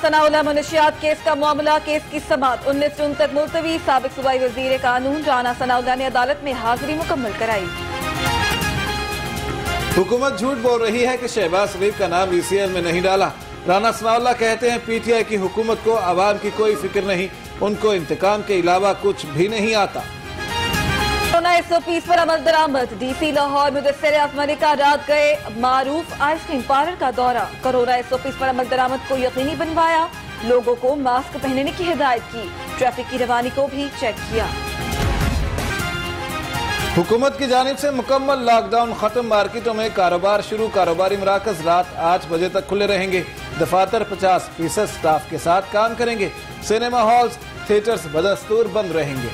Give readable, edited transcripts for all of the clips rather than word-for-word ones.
Sanaullah मुनशियात case का मामला, case की समाअत 19 जून तक मुलतवी। साबिक सूबाई वजीर कानून राना सनाउल्लाह ने अदालत में हाजिरी मुकम्मल कराई। हुकूमत झूठ बोल रही है कि शहबाज शरीफ का नाम ECL में नहीं डाला। राना सनाउल्लाह कहते हैं PTI की हुकूमत को आवाम की कोई फिक्र नहीं, उनको इंतकाम के अलावा कुछ भी नहीं आता। कोरोना 120 पर अमल दरामद। DC लाहौर मुदस्सिर आजमानी का रात गए मारूफ आइसक्रीम पार्लर का दौरा। कोरोना 120 पर अमल दरामद को यकीनी बनवाया, लोगों को मास्क पहनने की हिदायत की, ट्रैफिक की रवानी को भी चेक किया। हुकूमत की जानिब से मुकम्मल लॉकडाउन खत्म। मार्केटों में कारोबार शुरू। कारोबारी मराकज रात 8 बजे तक खुले रहेंगे। दफातर 50% स्टाफ के साथ काम करेंगे। सिनेमा हॉल्स, थिएटर्स बदस्तूर बंद रहेंगे।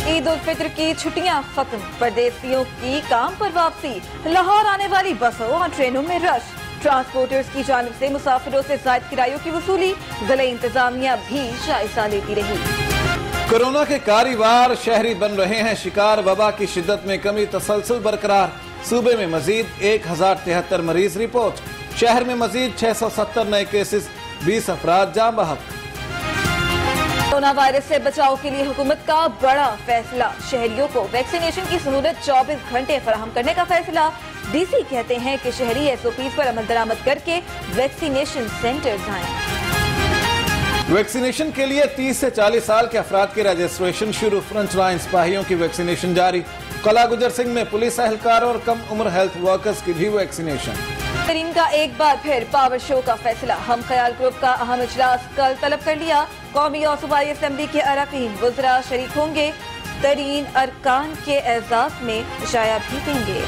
ईद उल फित्र की छुट्टियां खत्म। परदेसियों की काम पर वापसी। लाहौर आने वाली बसों और ट्रेनों में रश। ट्रांसपोर्टर्स की जानिब से मुसाफिरों से जायद किरायों की वसूली। जिला इंतजामिया भी जायजा लेती रही। कोरोना के कारीवार शहरी बन रहे हैं शिकार। वबा की शिद्दत में कमी तसलसल बरकरार। सूबे में मजीद 1073 मरीज रिपोर्ट। शहर में मजीद 670 नए केसेस, 20 अफराद जान बहक। कोरोना वायरस से बचाव के लिए हुकूमत का बड़ा फैसला। शहरियों को वैक्सीनेशन की सहूलत 24 घंटे फराहम करने का फैसला। DC कहते हैं कि शहरी SOPs पर अमल दरामद करके वैक्सीनेशन सेंटर्स आए। वैक्सीनेशन के लिए 30 से 40 साल के अफराद की रजिस्ट्रेशन शुरू। फ्रंट लाइन सिपाहियों की वैक्सीनेशन जारी। कला गुजर सिंह में पुलिस एहलकार और कम उम्र हेल्थ वर्कर्स की भी वैक्सीनेशन। तरीन का एक बार फिर पावर शो का फैसला। हम ख्याल ग्रुप का अहम इजलास कल तलब कर लिया। कौमी और सूबाई असम्बली के अरकान वज़रा शरीक होंगे। तरीन अरकान के एजाज में इशाया भी देंगे।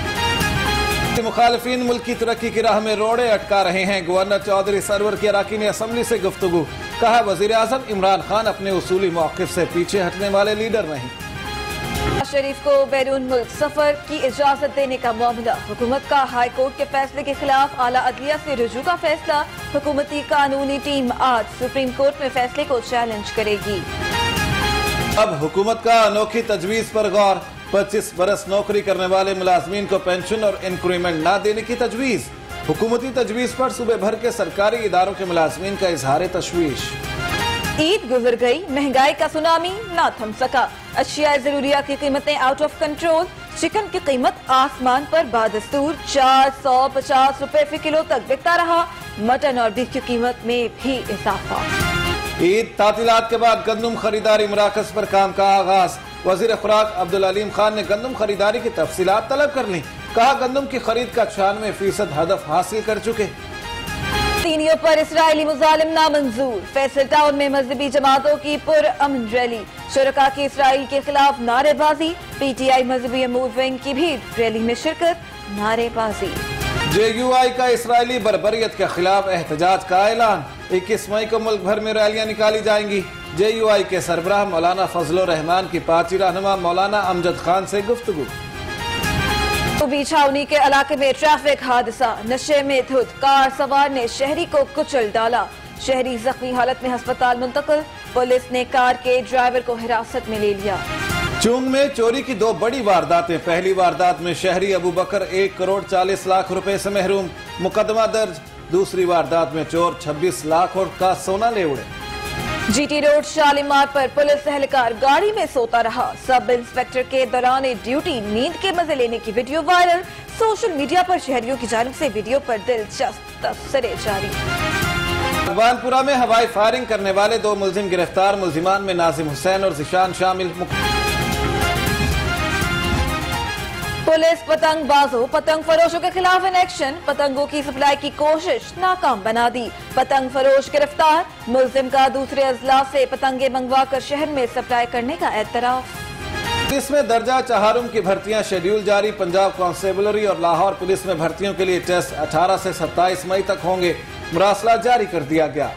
मुखालिफिन मुल्क की तरक्की की राह में रोड़े अटका रहे हैं। गवर्नर चौधरी सरवर की अरकान असम्बली से गुफ्तगू। कहा वजीर आजम इमरान खान अपने उसूली मौक़िफ़ से पीछे हटने वाले लीडर नहीं। शरीफ को बैरून मुल्क सफर की इजाजत देने का मामला। हुकूमत का हाई कोर्ट के फैसले के खिलाफ आला अदलिया से रुजू का फैसला। हुकूमती कानूनी टीम आज सुप्रीम कोर्ट में फैसले को चैलेंज करेगी। अब हुकूमत का अनोखी तजवीज पर गौर। 25 बरस नौकरी करने वाले मुलाजमीन को पेंशन और इंक्रीमेंट न देने की तजवीज। हुकूमती तजवीज पर सूबे भर के सरकारी इदारों के मुलाजमीन का इजहार तशवीश। ईद गुजर गई, महंगाई का सुनामी ना थम सका। अशिया जरूरिया की कीमतें आउट ऑफ कंट्रोल। चिकन की कीमत आसमान पर बादस्तूर 450 रुपए फी किलो तक बिकता रहा। मटन और बीफ की कीमत में भी इजाफा। ईद तातीलात के बाद गंदम खरीदारी मराकज पर काम का आगाज। वजीर खुराक अब्दुल अलीम खान ने गंदम खरीदारी की तफसीलात तलब कर ली। कहा गंदम की खरीद का 96% हदफ हासिल कर चुके। तीनियों पर इसराइली मुजालिम नामंजूर। फैसल टाउन में मजहबी जमातों की पुरअमन रैली। शुरका की इसराइल के खिलाफ नारेबाजी। PTI मजहबी अमूर विंग की भी रैली में शिरकत, नारेबाजी। JUI का इसराइली बर्बरियत के खिलाफ एहतजाज का ऐलान। 21 मई को मुल्क भर में रैलियां निकाली जाएंगी। JUI के सरबराह मौलाना फजल रहमान की पार्टी रहनुमा मौलाना अमजद खान से गुफ्तगू। छावनी के इलाके में ट्रैफिक हादसा। नशे में धुत कार सवार ने शहरी को कुचल डाला। शहरी जख्मी हालत में अस्पताल मुंतकिल। पुलिस ने कार के ड्राइवर को हिरासत में ले लिया। चुंग में चोरी की 2 बड़ी वारदातें। पहली वारदात में शहरी अबू बकर 1 करोड़ 40 लाख रुपए से महरूम, मुकदमा दर्ज। दूसरी वारदात में चोर 26 लाख और का सोना ले उड़े। GT रोड शालीमार पर पुलिस एहलकार गाड़ी में सोता रहा। सब इंस्पेक्टर के दौरान ड्यूटी नींद के मजे लेने की वीडियो वायरल। सोशल मीडिया पर शहरियों की जानिब से वीडियो पर दिलचस्प तबसरे जारी। भगवानपुरा में हवाई फायरिंग करने वाले 2 मुलजिम गिरफ्तार। मुलजिमान में नाजिम हुसैन और जिशान शामिल। पुलिस पतंगबाजों पतंग फरोशों के खिलाफ इन एक्शन। पतंगों की सप्लाई की कोशिश नाकाम बना दी। पतंग फरोश गिरफ्तार। मुलजिम का दूसरे अजला से पतंगे मंगवा कर शहर में सप्लाई करने का एतराफ। पुलिस में दर्जा चहारुम की भर्तियां शेड्यूल जारी। पंजाब कांस्टेबलरी और लाहौर पुलिस में भर्तियों के लिए टेस्ट 18 से 27 मई तक होंगे। मुरासला जारी कर दिया गया।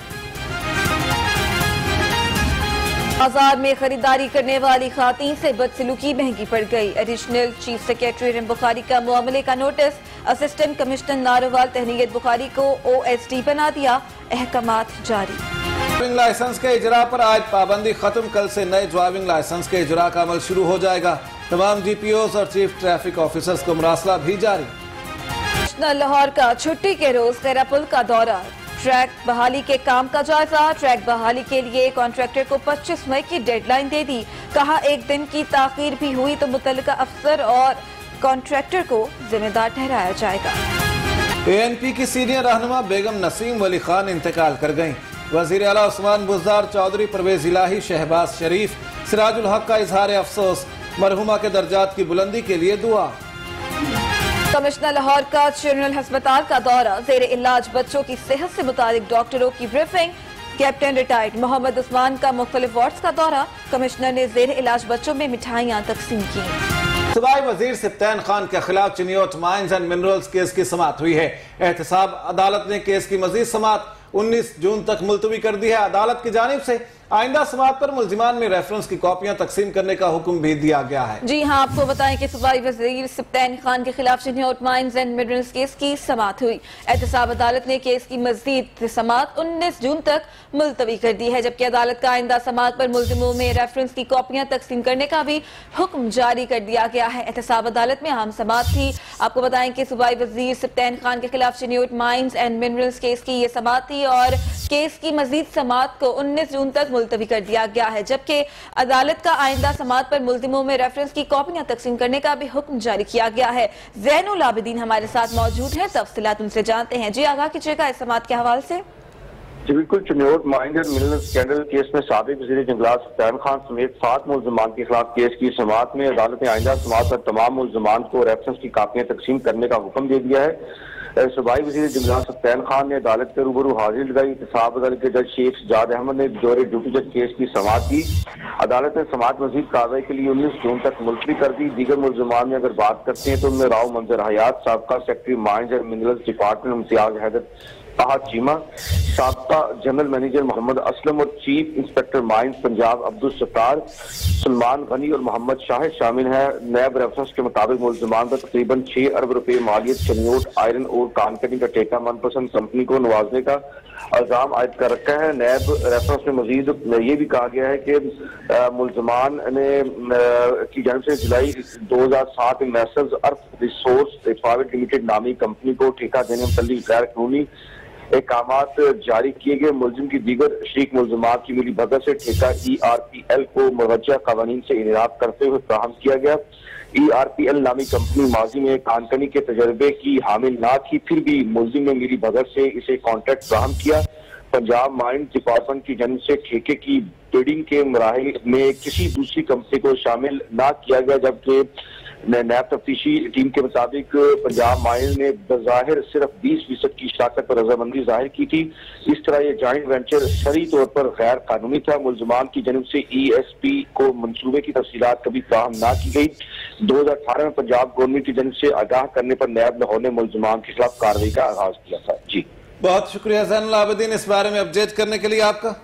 बाजार में खरीदारी करने वाली खातून से बदसलूकी महंगी पड़ गई। Additional chief secretary Rim Bukhari का मामले का नोटिस। असिस्टेंट कमिश्नर नारोवाल तहनीत बुखारी को OSD बना दिया। अहकामात जारी। ड्राइविंग लाइसेंस के इजरा पर आज पाबंदी खत्म। कल से नए ड्राइविंग लाइसेंस के इजरा का अमल शुरू हो जाएगा। तमाम GPOs और चीफ ट्रैफिक ऑफिसर्स को मुरासला भी जारी। लाहौर का छुट्टी के रोज खैरा पुल का दौरा। ट्रैक बहाली के काम का जायजा। ट्रैक बहाली के लिए कॉन्ट्रैक्टर को 25 मई की डेडलाइन दे दी। कहा एक दिन की ताखीर भी हुई तो मुतल्लिका अफसर और कॉन्ट्रैक्टर को जिम्मेदार ठहराया जाएगा। ANP की सीनियर रहनुमा बेगम नसीम वली खान इंतकाल कर गईं। वजीर आला उस्मान बुज़दार चौधरी, परवेज इलाही, शहबाज शरीफ, सिराजुल हक का इजहार अफसोस। मरहुमा के दर्जात की बुलंदी के लिए दुआ। कमिश्नर लाहौर का जनरल अस्पताल का दौरा। जेर इलाज बच्चों की सेहत से मुतालिक डॉक्टरों की briefing. Captain retired Mohammad Usman का मुख्तलिफ वार्ड्स का दौरा। कमिश्नर ने जेर इलाज बच्चों में मिठाइयाँ तकसीम की। सूबाई वजीर सिप्तान खान के खिलाफ Chiniot mines and minerals case की समाअत हुई है। एहतसाब अदालत ने केस की मजीद समाअत 19 जून तक मुलतवी कर दी है। अदालत की जानिब से आइंदा समाअत पर मुल्जिमान में रेफरेंस की कॉपियां तकसीम करने का हुक्म भी दिया गया है। जी हाँ, आपको बताएं कि सूबाई वजीर सिप्तान खान के खिलाफ Chiniot mines and minerals case की समाअत हुई। एहतसाब अदालत ने केस की मजीद समाअत 19 जून तक मुलतवी कर दी है, जबकि अदालत का आइंदा समाअत पर मुल्जिमों में रेफरेंस की कॉपियां तकसीम करने का भी हुक्म जारी कर दिया गया है। एहतसाब अदालत में अहम समाअत थी। आपको बताएं कि सूबाई वजीर सिप्तान खान के खिलाफ Chiniot mines and minerals case की ये समाअत थी और केस की मजीद समाअत को 19 जून तक मुलतवी कर दिया गया है, जबकि अदालत का आइंदा समाअत पर मुल्जिमों में रेफरेंस की कॉपियां तकसीम करने का भी हुक्म जारी किया गया है। ज़ैनुल आबिदीन हमारे साथ मौजूद हैं, तफसीलात उनसे जानते हैं। जी, आगाह कीजिएगा इस समाअत के हवाले से। जी बिल्कुल, Chiniot mines and minerals scandal case में साबिक वज़ीर जंगलात सिप्तान खान समेत 7 मुल्जिमान के खिलाफ केस की समाअत में अदालत ने आइंदा समाअत पर तमाम मुल्जिमान को रेफरेंस की कॉपियां तकसीम करने का हुक्म दे दिया है। सूबाई वज़ीर जंगलात सिप्तान खान ने अदालत के रूबरू हाजिरी लगाई। एहतसाब अदालत के जज शेख सजाद अहमद ने बतौर ड्यूटी जज केस की समाअत की। अदालत ने समाअत मजीद कार्रवाई के लिए 19 जून तक मुलतवी कर दी। दीगर मुल्जिमान में अगर बात करते हैं तो उनमें राव मंजर हयात, साबका secretary mines and minerals department Imtiaz Haider Fahad Cheema, साबका जनरल मैनेजर मोहम्मद असलम और chief inspector mines Punjab Abdul Sattar, Salman Ghani और मोहम्मद शाहिद शामिल है। नैब रेफरेंस के मुताबिक मुल्जिमान पर तकरीबन 6 अरब रुपए मालियत चिनियोट आयरन और कानकनी का ठेका मनपसंद कंपनी को नवाजने का इल्जाम आयद कर रखा है। नैब रेफरेंस में मजीद ये भी कहा गया है कि मुल्जिमान ने की जानिब से जुलाई 2007 में मैसर्स अर्थ रिसोर्स प्राइवेट लिमिटेड नामी कंपनी को ठेका देने में मुतल्लिक गैर कानूनी अहकामात जारी किए गए। मुल्जिम की दीगर शरीक मुल्जिमात की मिली भगत से ठेका ERPL को मुवज्जा कवानीन से इनराद करते हुए फराहम किया गया। ERPL नामी कंपनी माजी में कानकनी के तजर्बे की हामिल ना थी, फिर भी मुल्जिम ने मिली भगत से इसे कॉन्ट्रैक्ट फराहम किया। पंजाब माइंस डिपार्टमेंट की जानिब से ठेके की बिडिंग के मराहिल में किसी दूसरी कंपनी को शामिल ना किया गया, जबकि नैब तफ्तीशी टीम के मुताबिक पंजाब माइंस ने बज़ाहिर सिर्फ 20% की शराकत पर रजामंदी जाहिर की थी। इस तरह ये जॉइंट वेंचर सही तौर पर गैर कानूनी था। मुल्जिमान की जानिब से ESP को मंसूबे की तफसीलात कभी फराहम ना की गई। 2018 में पंजाब गवर्नमेंट की जानिब से आगाह करने पर नैब लाहौर ने मुल्जिमान के खिलाफ कार्रवाई का आगाज किया था। जी, बहुत शुक्रिया ज़ैनुल आबिदीन इस बारे में अपडेट करने के लिए आपका।